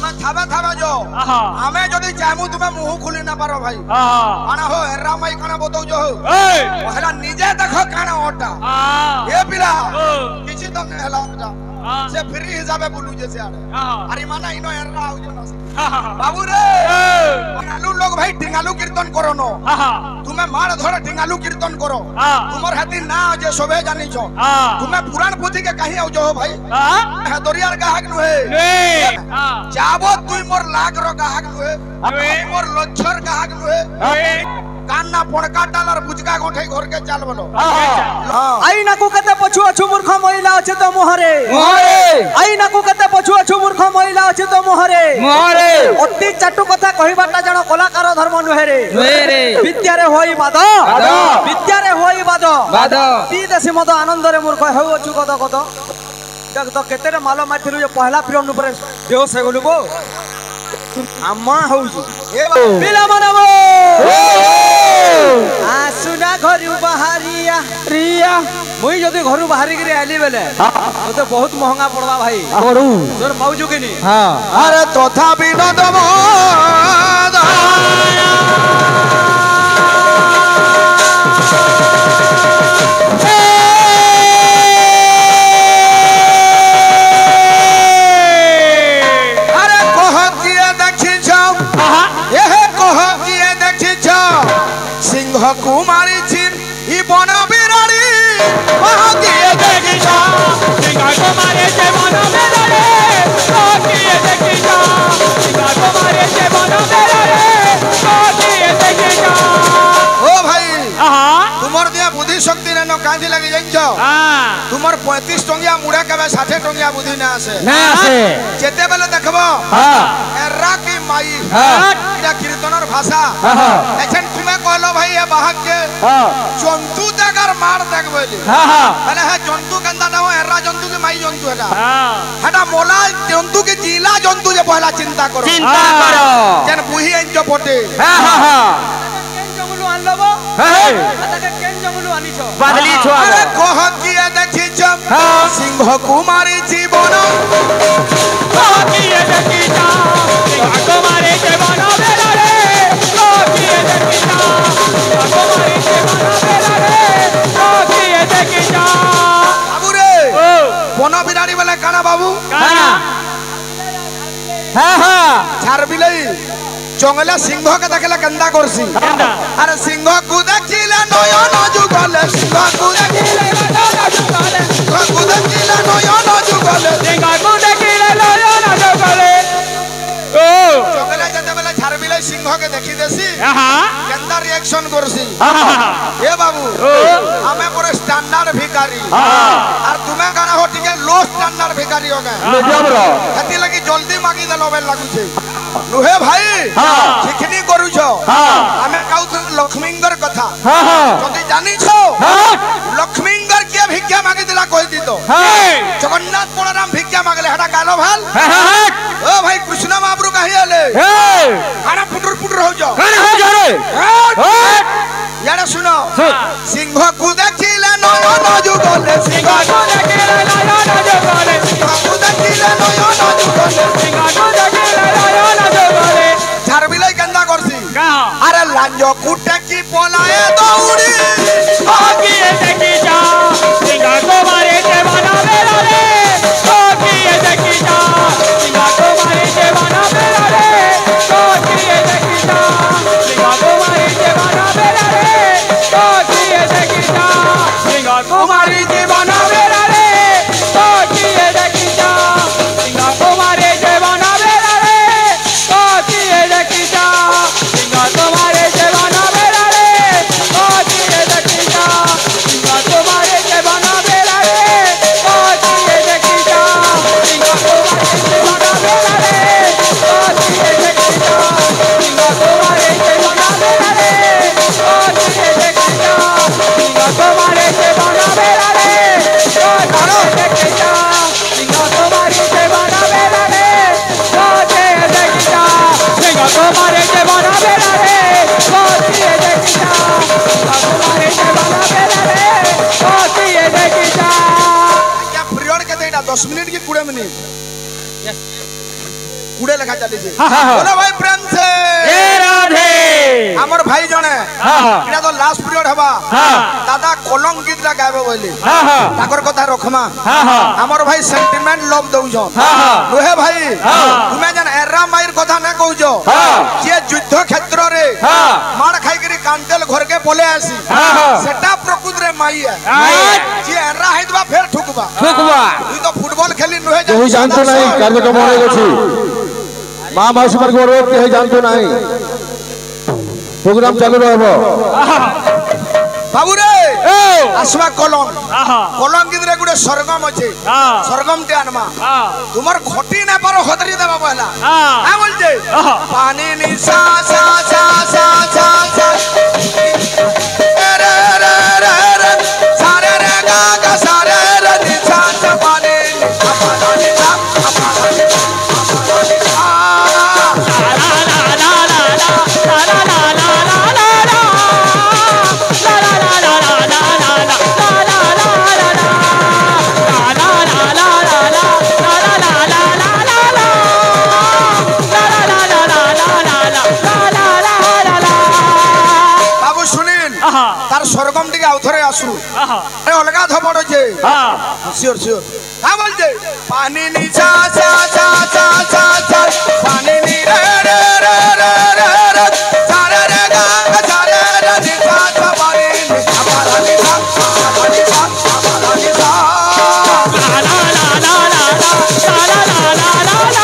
তুমি থাবে থাবে যো আমি যদি চাইমু তুমি মুহ খুলি না পারো ভাই কানা হো এরা মাই কানা বতাও যো হেলা নিজে দেখো কানা ওটা এ পিলা কিছু তো হেলা সে ফ্রি হিসাবে বলুছে সে আরে মানা ইনো এরা আউজ না বাবু রে টিঙ্গালু লোক ভাই টিঙ্গালু কীর্তন করো ন তুমি মার ধরে টিঙ্গালু কীর্তন করো তোমার হাতি না যে সবে জানিছ তুমি পুরাণ পুথিকে কাহি আউজ ভাই দরিয়ার গাহক নুহে যাব তুই মোর লাগর গাহক নুহে মোর লক্ষর গাহক নুহে কান্না পড়কা ডালার বুজকা গোঠাই ঘরকে চাল বলো আইনা কো কতে পছু আছু মূর্খ মহিলা আছে তো মোহরে আইনা কো কতে পছু আছু মূর্খ মহিলা আছে তো মোহরে অতি চাটু কথা কহিবাটা জানো কলাকার ধর্ম নুহেরে বিদ্যারে হই বাদ বিদ্যারে হই বাদ তি দেশি মদ আনন্দরে মূর্খ হেউ অছু কত কত দেখ তো কেতেরে মাল মারथिलु যে পহলা পিরন উপরে বেহোশ হয়ে গলু গো আম্মা হউছি পিলা মানবো আসুনা ঘরু বাহারিয়া রিয়া মুই যদি ঘরু বাহারি করে আইলি বেলে তো বহুত মহঙ্গা পড়বা ভাই পড়ু তোর পাউজু কিনি हां আরে তথা বিনোদ কুমারী ছিন ই বন বিরাড়ি মহাগিয়ে দেখিছ সিংহ কুমারী যে বন বিরাড়ি মহাগিয়ে দেখিছ সিংহ কুমারী যে বন বিরাড়ি মহাগিয়ে দেখিছ ও ভাই তোমার দিয়া বুদ্ধি শক্তি নেন কাঁদি লাগি যাইছ তোমার 35 টঙ্গিয়া মুড়া কেবে 60 টঙ্গিয়া বুদ্ধি না আসে যেতে বেলে দেখব এরা কি মাই এটা কীর্তনের ভাষা এখন তুমি কইলো ভাই এ বাহাকে জন্তু দেখার মার দেখবে মানে হ্যাঁ জন্তু কেন্দা না এরা জন্তু কি মাই জন্তু এটা মোলা জন্তু কি জিলা জন্তু যে পহলা চিন্তা করো যেন বুহি আইছ পটে কেন জঙ্গলু আনলব আতাকে কেন জঙ্গলু আনিছ বাদলি ছোয়া আরে কহ কিয়ে দেখিছ সিংহ কুমারী জীবন কহ কিয়ে দেখিছ সিংহ কুমারী জীবন বেলারে কহ কিয়ে দেখিছ সিংহ কুমারী জীবন বেলারে কহ কিয়ে দেখিছ বাবু রে বন বিরাড়ি বলে কানা বাবু কানা হ্যাঁ হ্যাঁ ছাড়বিলাই জঙ্গলে সিংহকে দেখলে কেন্দা করছি আরে সিংহকু দেখিলে নয়ন যুগলে সিংহকু দেখিলে নয়ন যুগলে সিংহকু দেখিলে নয়ন যুগলে সিংহকু দেখিলে নয়ন যুগলে ও জঙ্গলে যেতে বেলা ছাড়বিলে সিংহকে দেখি দেছি কেন্দা রিঅ্যাকশন করছি এ বাবু আমি পুরো স্ট্যান্ডার্ড ভিখারি আর তুমি কানা হো টিকে লো স্ট্যান্ডার্ড ভিখারি हो गए হেতি লাগি জলদি মাগি দেলো বেল লাগুছে নুহে ভাই শিখনি করুছ আমি কাউথ লক্ষ্মীঙ্গর কথা যদি জানিছ লক্ষ্মীঙ্গর কিয়ে ভিক্ষা মাগি দিলা কই দিত জগন্নাথ বলরাম ভিক্ষা মাগলে হেটা গালো ভাল ও ভাই কৃষ্ণ মহাপ্রভু কাহি আলে আরে পুটুর পুটুর হও যাও কানে হও যাও রে ইয়ারে শুনো সিংহ কু দেখিলে নয়ন যুগলে সিংহ কু দেখিলে নয়ন যুগলে সিংহ কু দেখিলে নয়ন যুগলে সিংহ কু দেখিলে নয়ন যুগলে ছাড়বিলাই কেন্দা করছি আরে লাঞ্জ কুটে কি পলায়ে দৌড়ি আগিয়ে দেখি যা সিংহ কুমারী যে বনা বেলারে আগিয়ে দেখি যা সিংহ কুমারী যে বনা বেলারে আগিয়ে দেখি যা সিংহ কুমারী যে বনা বেলারে আগিয়ে দেখি যা সিংহ কুমারী যে বনা বেলারে আগিয়ে দেখি যা সিংহ কুমারী যে বনা বেলারে আগিয়ে দেখি যা সিংহ কুমারী যে বনা বেলারে আগিয়ে দেখি যা সিংহ কুমারী যে বনা বেলারে আগিয়ে দেখি যা সিংহ কুমারী যে বনা বেলারে আগিয়ে দেখি যা সিংহ কুমারী যে বনা বেলারে আগিয়ে দেখি যা সিংহ কুমারী যে বনা বেলারে আগিয়ে দেখি যা সিংহ কুমারী যে বনা বেলারে আগিয়ে দেখি যা সিংহ কুমারী যে বনা বেলারে আগিয়ে দেখি যা সিংহ কুমারী যে বনা বেলারে আগিয়ে দেখি যা क्या पीरियड के देना 10 मिनट की 20 मिनट गुड़े लेखा चली हाँ, हाँ, हाँ। बोलो भाई प्रेम से जय राधे हमर भाई जने हाँ। इना तो लास्ट पीरियड हवा हाँ। दादा कोलम गीत ला गाबे बोली हाँ, हाँ। ताकर कथा रखमा हाँ। हमर भाई सेंटिमेंट लव दउजो हाँ। लोहे भाई हाँ। तुमे जन एरा माइर कथा न कहजो हाँ। जे युद्ध क्षेत्र रे हाँ। मार खाई करी कांतेल घर के बोले आसी हाँ। सेटा प्रकृत रे माई है हाँ। जे एरा हैदबा फेर ठुकबा तू तो फुटबॉल खेली नुहे केही जानतो नाही कार्यक्रम होने अछि मां माउसी पर गोरो केही जानतो नाही प्रोग्राम चालू रहबो बाबू रे आसवा कलम कलम गीत रे गुडे सरगम अछि सरगम ते आनमा तुमर घटी ना पारो खतरी देबा पहला आ बोल जे पानी नि सा सा सा सा सा सा रे रे रे रे सारे रे गा गा सारे रे नि सा सा पानी नि तार सरगम टिके आउथरे आसु अरे अलगा थपड़ छे सियोर सियोर का बोल जे पानी नि सा सा सा सा सा सा पानी नि रे रे रे रे रे रे सारे रे गा सारे रे नि सा सा पानी नि हमारा नि सा पानी सा पानी सा ला ला ला ला ला ला ला ला ला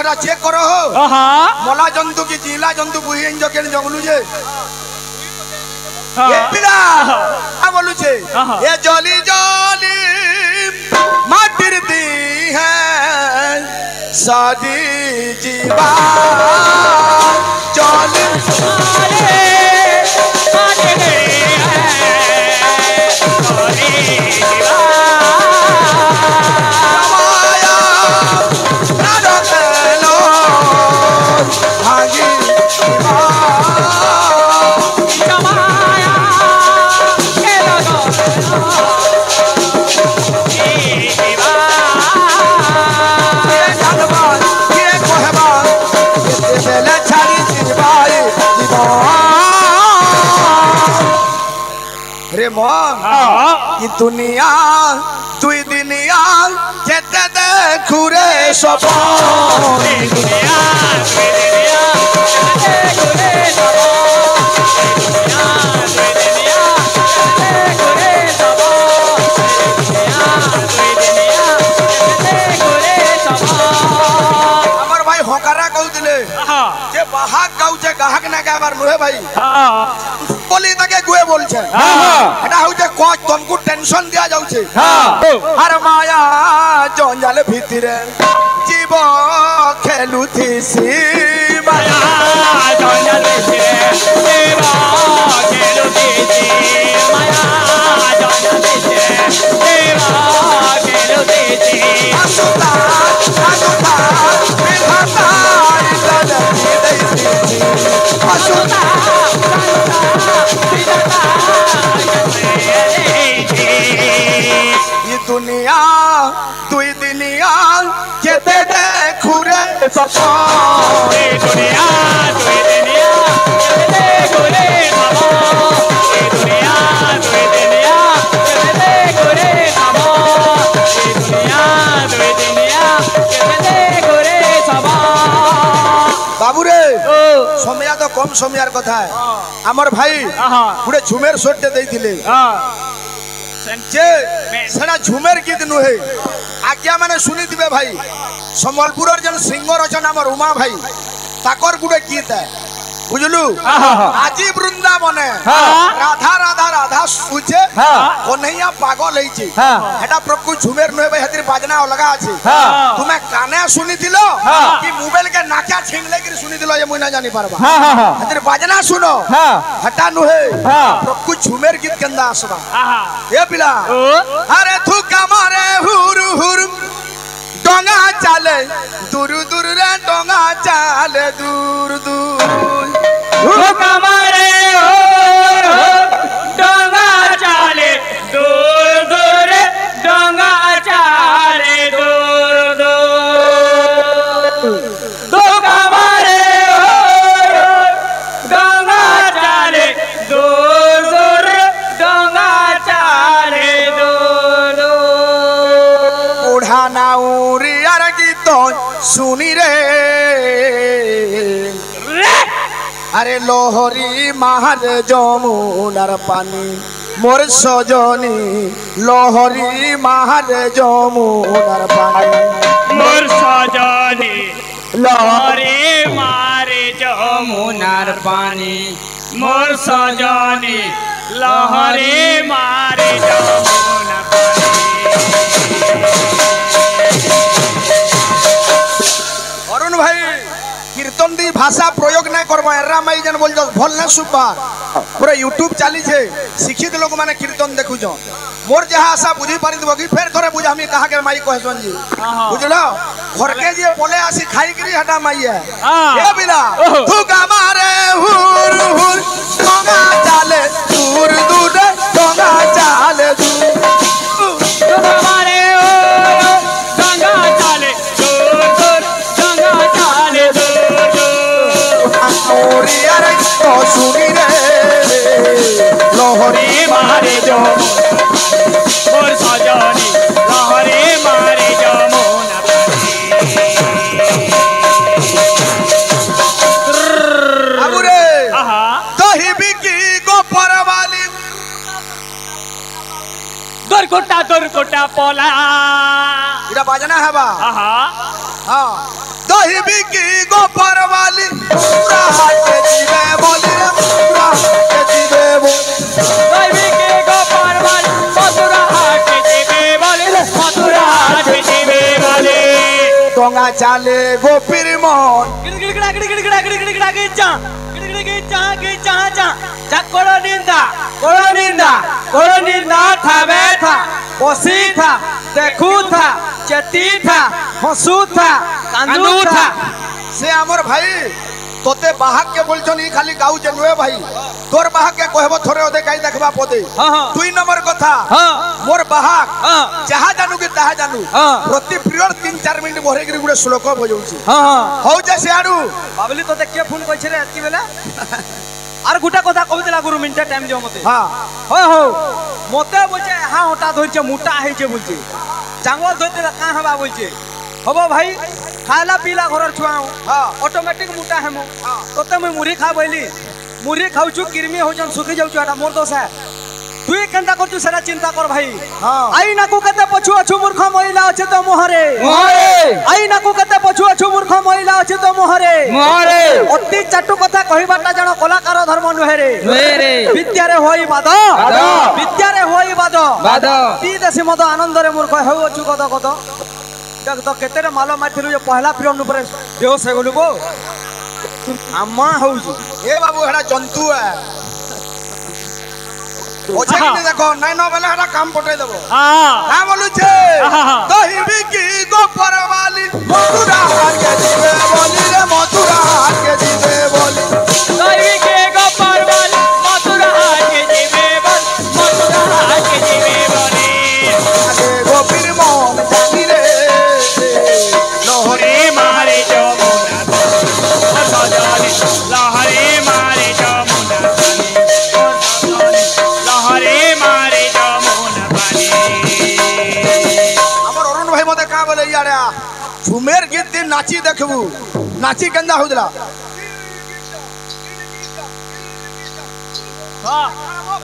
ला चेक करो हो मोला जंतु की जिला जंतु बुही इंजो के जंगलू जे ये पिला आ बोलू छे ये जली जली माटिर दी है सादी जीवा जली माटिर दी है सादी जीवा रे मोह कि दुनिया दुई दुनिया जेते देखु रे सब दुनिया दुई दुनिया जेते देखु रे सब दुनिया दुई दुनिया जेते देखु रे सब दुनिया दुई दुनिया जेते देखु रे सब हमर भाई होकारा कहउतिले जे बाहा गाउ जे गाहक ना गाबार नुहे भाई बोली ताके गुए बोल छे एटा हउ जे कोच तुमको टेंशन दिया जाउ छे हर माया जंजाल भितरे जीव खेलुथिसी माया जंजाल भितरे जीव खेलुथिसी माया जंजाल भितरे जीव खेलुथिसी असुता असुता विधाता इदल देसी असुता ये दुनिया दुई दुनिया जेते देखु रे सब ये दुनिया दुई दुनिया जेते देखु रे सब ये दुनिया दुई दुनिया जेते देखु रे सब ये दुनिया दुई दुनिया जेते देखु रे सब बाबू रे समय तो कम समय कथा है हमर भाई गुडे झुमेर सोटे देइथिले जे सेना झुमेर गीत नुहे आज्ञा माने सुनी दिबे भाई संबलपुर जन सिंगर अछन हमर उमा भाई ताकर गुडे गीत है बुझलु आजी वृंदावने राधा राधा राधा सुचे कन्हैया पागल होइछि एटा प्रभु झुमेर नुहे भाई हतिर बाजना अलगा अछि तुमे काने सुनी दिलो कि मोबाइल के नाचा छीन लेकर सुनी दिलो ये मुई ना जानि परबा हतिर बाजना सुनो हटा नुहे प्रभु झुमेर गीत केंदा आसबा ए पिला अरे थुका मारे हुर हुर डोंगा चाले दूर दूर रे डोंगा चाले दूर दूर कमारे हो डोंगा चाले दूर दूर डोंगा चाले दूर दूर दो कमारे हो डोंगा चाले दूर दूर डोंगा चाले दूर दूर बुढ़ा नाउरी यार गीत सुनी रे अरे लोहरी मार जमुनार पानी मोर सजनी लोहरी मार जमुनार पानी मोर सजनी लहरे मारे जमुनार पानी मोर सजनी लहरे मारे जमुनार पानी अरुण भाई कीर्तन दी भाषा प्रयोग नहीं करबा एरा माई जन बोल जो भल ना सुबा पूरा यूट्यूब चाली छे शिक्षित लोग माने कीर्तन देखु जो मोर जहा आशा बुझी पारि दबो कि फेर थोड़े बुझ हमी कहा के माई कहसन जी बुझलो घर के जे बोले आसी खाई करी हटा माई है ए बिना तू का मारे हुर हुर डोंगा चाले दूर दूर डोंगा चाले दूर हमारे ओ गंगा चाले दूर दूर गंगा चाले दूर दूर लोहरी यार तो सुनी रे लोहरी मारे जो मोर सजनी लहरे मारे जमुना बाबू रे आहा दही बिकी गोपर वाली दुर्कोटा पोला इरा बाजना है बा आहा हाँ दही बिकी गोपर वाली पूरा के जीवे बोली रे पूरा के जीवे बोली देवी के गोपाल वाली मथुरा हाट जीवे बोले मथुरा हाट जीवे बोले डोंगा चाले गोपीर मोहन गिड़गिड़ा गिचा कोड़ो निंदा थावे था बसी था देखू था चेती था हंसू था कांदू था से हमर भाई तोते बाहक के बोलछन ई खाली गाऊ जनुए भाई तोर बाहक के कहबो थोड़े ओदे काई देखबा पदे दुई नंबर कथा मोर बाहक जहा जानू के ताहा जानू प्रति पीरियड 3-4 मिनिट भरे गिरी गुडे श्लोक बजाउची हो जे सियाडू बाबली तो देख के फोन कइछ रे एतकी बेला आर गुटा कथा कहितला गुरु मिनिट टाइम जो मते हां हो मते बोलछे हां हटा धरछे मोटा हेछे बोलछे चांगल धरते का हबा बोलछे हबो भाई खाला पीला घर छुआऊ ऑटोमेटिक मोटा हेमो तोते मैं मुरी खा बोली मुरी खाउछु किरमी होजन सुखी जाउछु आटा मोर दोष है तू केनता करछु सारा चिंता कर भाई आई ना को कते पछु अछु मूर्ख महिला अछि तो मोहरे आई ना को कते पछु अछु मूर्ख महिला अछि तो मोहरे अति चाटू कथा कहिबाटा जण कलाकार धर्म नुहेरे विद्या रे होई बाद विद्या रे होई बाद पी देसी मद आनंद रे मूर्ख हेउ अछु कद कद देख तो केते रे मालो माथिलु जे पहला पीरियड ऊपर बेहोश हे गलु को आमा होउछु ए बाबू हेडा जंतु है ओछे कि देखो नहीं न बेला हेडा काम पटे देबो हां बोलु छे दही बिकी गोपर वाली मथुरा के जीवे बोली रे मथुरा के जीवे बोली देवी के गोपाल वाली मथुरा के जीवे बोल मथुरा के जीवे बोले आगे गोपीर मोहन जानी रे लोहरे मारे जमुना सजनी लहरे मारे जमुना लहरे मारे जमुना पानी हमर अरुण भाई मते का बोले यार झुमेर गीत दिन नाची देखबू नाची गंदा होदला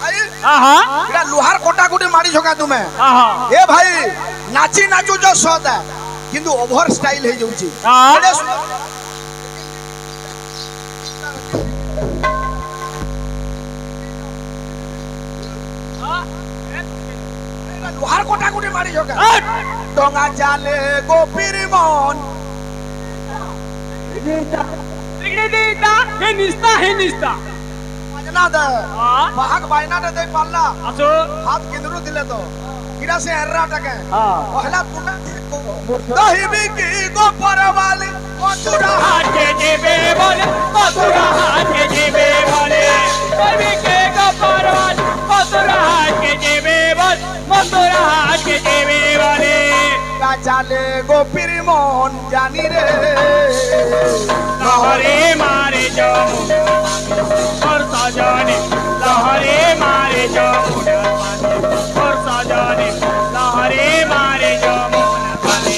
भाई एटा लोहार कोटा कोटी मारी झोका तुमे ए भाई नाची नाचू जो सत है किंतु ओवर स्टाइल हे जाउची एडे लोहार कोटा कोटी मारी झोका डोंगा चाले गोपीर मोहन हे निस्ता बाजना दे बाहक बायना दे पाल्ला असो हाथ किंदरू दिले तो किरा से एर्रा टके पहला तुमे दही की गोपर वाली मथुरा हाटे जेबे बोले मथुरा हाटे जेबे बोले कभी के गोपाल वाले मथुरा हाटे जेबे बोले मथुरा हाटे जेबे बोले चाले गोपीर मन जानी रे लहरे मारे जमुना और सजने लहरे मारे जमुना और सजने लहरे मारे जमुना पानी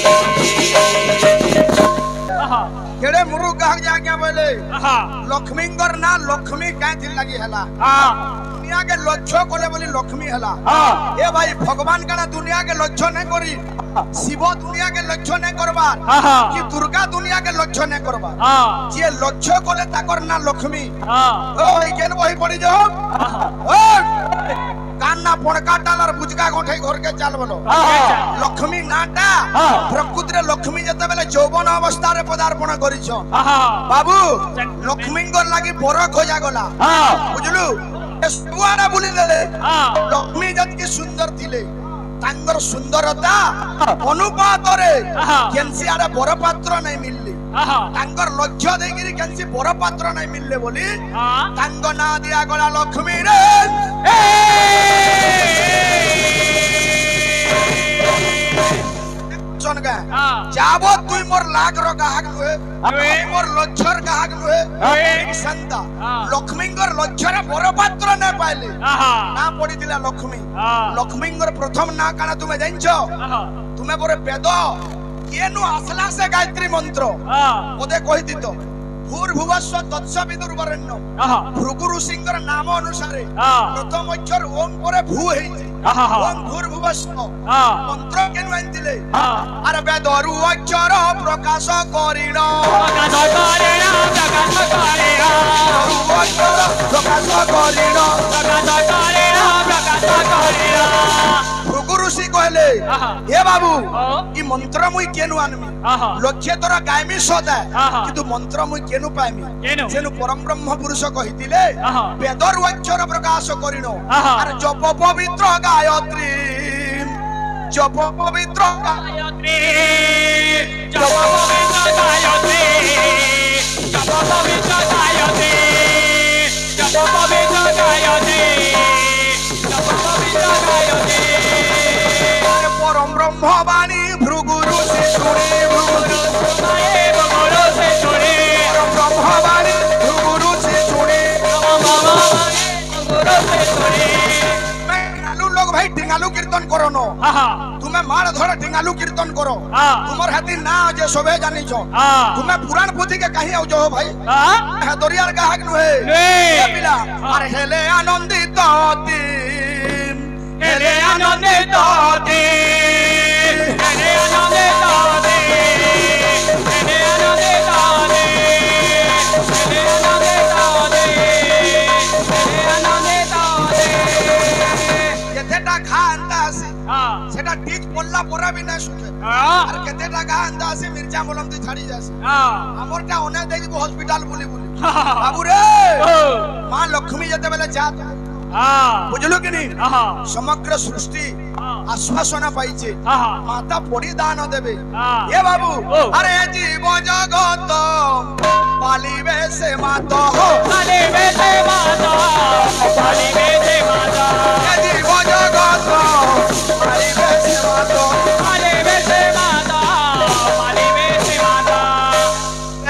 केड़े मुरु गाग जाके बोले आहा लक्ष्मींगर ना लक्ष्मी काहे थी लगी हला दुनिया के लक्ष्य कोले बोली लक्ष्मी हला ए भाई भगवान कना दुनिया के लक्ष्य नहीं करी शिव दुनिया के लक्ष्य नहीं करबार कि दुर्गा दुनिया के लक्ष्य नहीं करबार जे लक्ष्य कोले ताकर ना लक्ष्मी ओ केन बही पड़ी जो ओ कान्ना पणका डालर बुजका गोठे घर के चाल बोलो लक्ष्मी नाटा प्रकृति रे लक्ष्मी जते बेले यौवन अवस्था रे पदार्पण करिछो बाबू लक्ष्मींगर लागि बर खोजा गला बुझलु सुआना बुली देले लक्ष्मी जत की सुंदर थिले तांगर सुंदरता अनुपात रे केनसी आरे बर पात्र नहीं मिलली तांगर लक्ष्य देगिरी केनसी बर पात्र नहीं मिलले बोली तांग ना दिया गला लक्ष्मी रे सुन गा जाबो तुई मोर लाग रो गाहक नुहे तुई मोर लक्षर गाहक नुहे संता लक्ष्मींगर लक्षर बर पात्र न पाइले ना पड़ी दिला लक्ष्मी लक्ष्मींगर प्रथम ना काना तुमे जानछो तुमे बोरे वेद केनु असला से गायत्री मंत्र ओदे कहि दितो भूर्भुवस्व तत्सविदुर्वरेण्य भृगु ऋषिंगर नाम अनुसारे प्रथम अक्षर ओम परे भू हेछि ओम भूर्भुवस्व मंत्र केनु आनतिले अरे वेदरु अक्षर प्रकाश करिण प्रकाश करिण प्रकाश करिण अक्षर प्रकाश करिण प्रकाश करिण प्रकाश करिण भृगु ऋषि कहले हे बाबू ई मंत्र मुई केनु आनमी लक्ष्य तोरा गायमी सदा किंतु मंत्र मुई केनु पाइमी जेनु परम ब्रह्म पुरुष कहितिले वेदर अक्षर प्रकाश करिनो अरे जप पवित्र गायत्री जप पवित्र गायत्री जप पवित्र गायत्री जप पवित्र गायत्री जप पवित्र गायत्री जप पवित्र गायत्री परम ब्रह्म वाणी भृगु ऋषि सुनी भृगु से सुनी परम ब्रह्म वाणी भृगु ऋषि सुनी से सुनी टिंगालू लोग भाई टिंगालू कीर्तन करो नो तुम्हें मार धर टिंगालू कीर्तन करो तुमर हाथी ना जे सबे जानी छो तुम्हें पुराण पुथी के कहीं आउ जो भाई है दरियार गाहक नुहे ए पिला अरे हेले आनंदित होती हेले आनंदित होती हेले आनंदित होती हेले आनंदित होती हेले आनंदित होती हेले आनंदित होती केतेटा खा अंदासी सेटा टीच पल्ला परा भी ना सुखे আর কেতে টাকা আনতে আসে মির্জা মলম তুই ছাড়ি যাসি আমরটা অনেক দেই দিব হসপিটাল বলি বলি বাবু রে মা লক্ষ্মী যেতে বেলে যা বুঝলো কি নি সমগ্র সৃষ্টি আশ্বাসনা পাইছে মাতা পরিদান দেবে এ বাবু আরে জীব জগত পালিবে সে মাতা পালিবে সে মাতা পালিবে সে মাতা এ জীব জগত পালিবে সে মাতা পালিবে সে মাতা পালিবে সে মাতা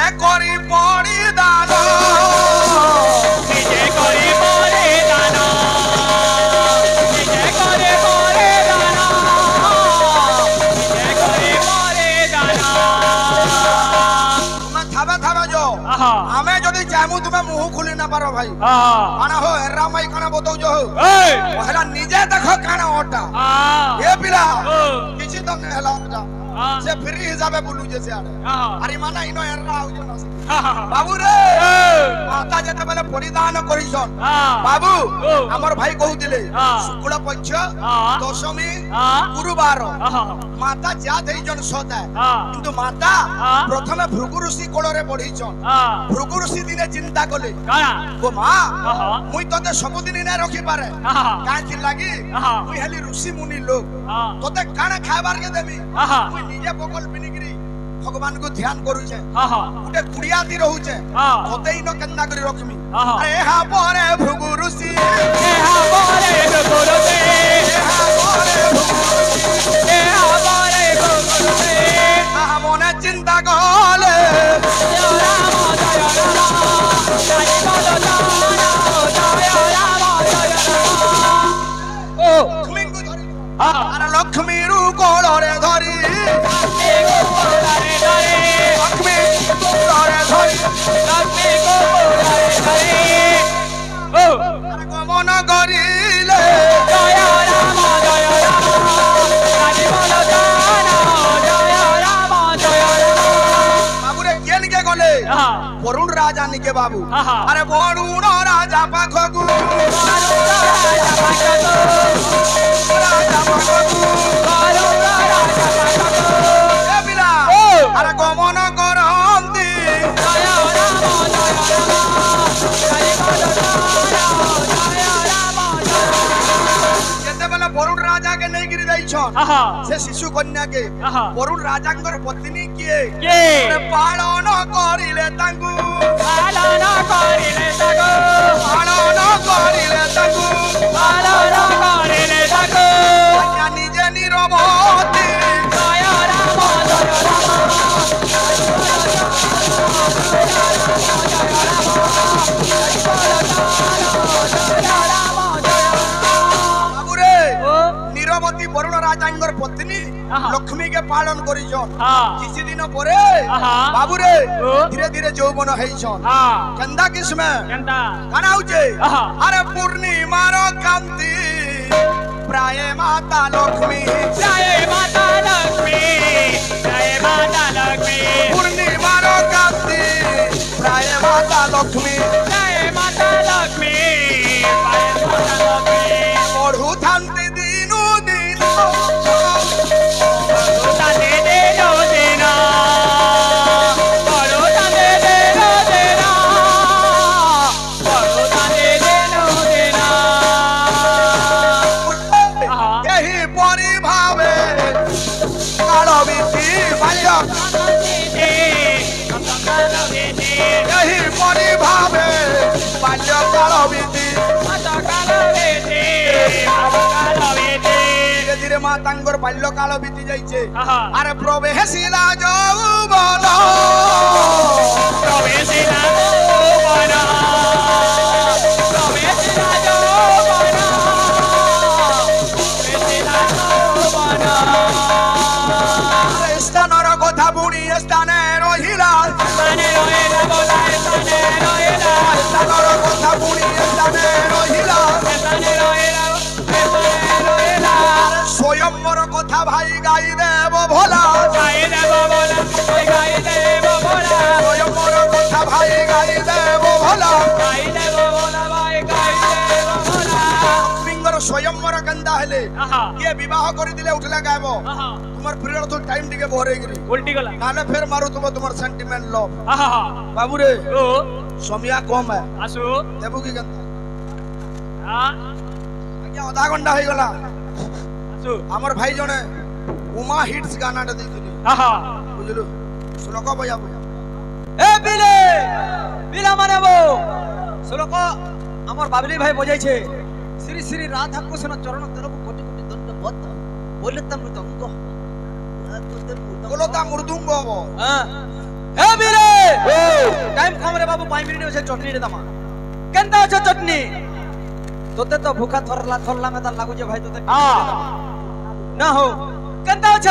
এ করি পরিদান নিজে করি পরিদান নিজে করে পরিদান নিজে করে পরিদান তুমি থাবা থাবা যো আমি যদি চাইমু তুমি মুহ খুলি না পারো ভাই কানা হো হেরা মাই কানা বতও যো এই হেলা নিজে দেখো কানা ওটা এ পিলা কিছু তো নে হেলা ওটা সে ফ্রি হিসাবে বলু যে সে আরে মানা ইনো হেরা আউ যো না বাবু রে মাতা যেতে বেলে পরিধান করিছন বাবু আমার ভাই কহুতিলে শুক্ল পক্ষ দশমী গুরুবার মাতা যা দেইছন সদা কিন্তু মাতা প্রথমে ভৃগু ঋষি কোলরে পড়িছন ভৃগু ঋষি দিনে চিন্তা কলে কানা ও মা মুই তোতে সবদিন না রখি পারে কাই লাগি মুই হেলি ঋষি মুনি লোক তোতে কানা খাইবা खाइबार के देबी आहा मुई निजे बगल बिनिकरी भगवान को ध्यान करू छे आहा गुटे कुड़िया ती रहू छे हां होते ही न केन्ना करी रखमी आहा अरे हा परे भृगु ऋषि ए हा बोरे गोगोरते हा परे ए हा बोरे गोगोरते हा मने चिंता कहले जय राम जय बोलो जय राम जय राम ओ लक्ष्मी को धरी हां अरे लक्ष्मी रु कोलरे धरी लक्ष्मी को बोलारे धरे लक्ष्मी कोलरे धरी लक्ष्मी को बोलारे धरे ओ अरे गमन करिले जय राम जय बोलो जय राम बाबू रे केन के गले हां वरुण राजा निके बाबू आहा। अरे वरुण राजा पाखगु राजा पाखगु ए बिला अरे गमन करंती केते बेला वरुण राजा के नहीं गिरी जाई छन से शिशु कन्या के आहा। वरुण राजा कर पत्नी किए के अरे पालन करिले तांगु पालन करिले ताको पालन करिले तांगु पालन करिले ताको कन्या निजे निरवती जय राम बाबू रे ओ निरवती वरुण राजांगर पत्नी आहा। लक्ष्मी के पालन करिछन हां किसी दिन परे आहा। बाबू रे ओ। धीरे धीरे जौवन हेइछन हां केंदा किस्म केंता काना होचे आहा। अरे पूर्णिमार कांति प्राय माता लक्ष्मी जय माता लक्ष्मी जय माता लक्ष्मी पूर्णिमार कांति प्राय माता लक्ष्मी जय माता लक्ष्मी जय माता लक्ष्मी पढ़ू थांती दिनु दिन ताते दे नो देना बड़ो ताते दे नो देना बड़ो ताते दे नो देना यही परिभावे कालो बीती बाल्य यही परिभावे बाल्य कालो बीती धीरे धीरे मातांगर बाल्य काल बीती जाइछे अरे प्रवेशिला यौवन अरे स्थानर कथा बुणी स्थाने रहिला स्थानर कथा बुणी स्थाने रहिला स्वयंवर कथा भाई गाई देव भोला स्वयंवर कथा भाई गाई देव भोला लक्ष्मींगर स्वयंवर कंदा हेले ये विवाह करि दिले उठला गायब तुमर पीरियड तो टाइम दिके भरे गिरी उल्टी गला नाले फिर मारू तुमर सेंटिमेंट लव आहा बाबू रे ओ सोमिया कम है आसु देबू की गंदा हां आज्ञा आधा घंटा हो गला आसु हमर भाई जने उमा हिट्स गाना टा देथिली आहा बुझलु श्लोक बजा ए बिले बिला माने बो श्लोक हमर बाबली भाई बजाई छे श्री श्री राधा कृष्ण चरण तरफ कोटि कोटि दंडवत बोले तम मृदंग बोलता मृदुंग हो हां ए बिले टाइम कम रे बाबू 5 मिनिट से चटनी रे दमा केंदा छ चटनी तोते तो भूखा थरला थरला में त लागु जे भाई तोते ना हो केंदा छ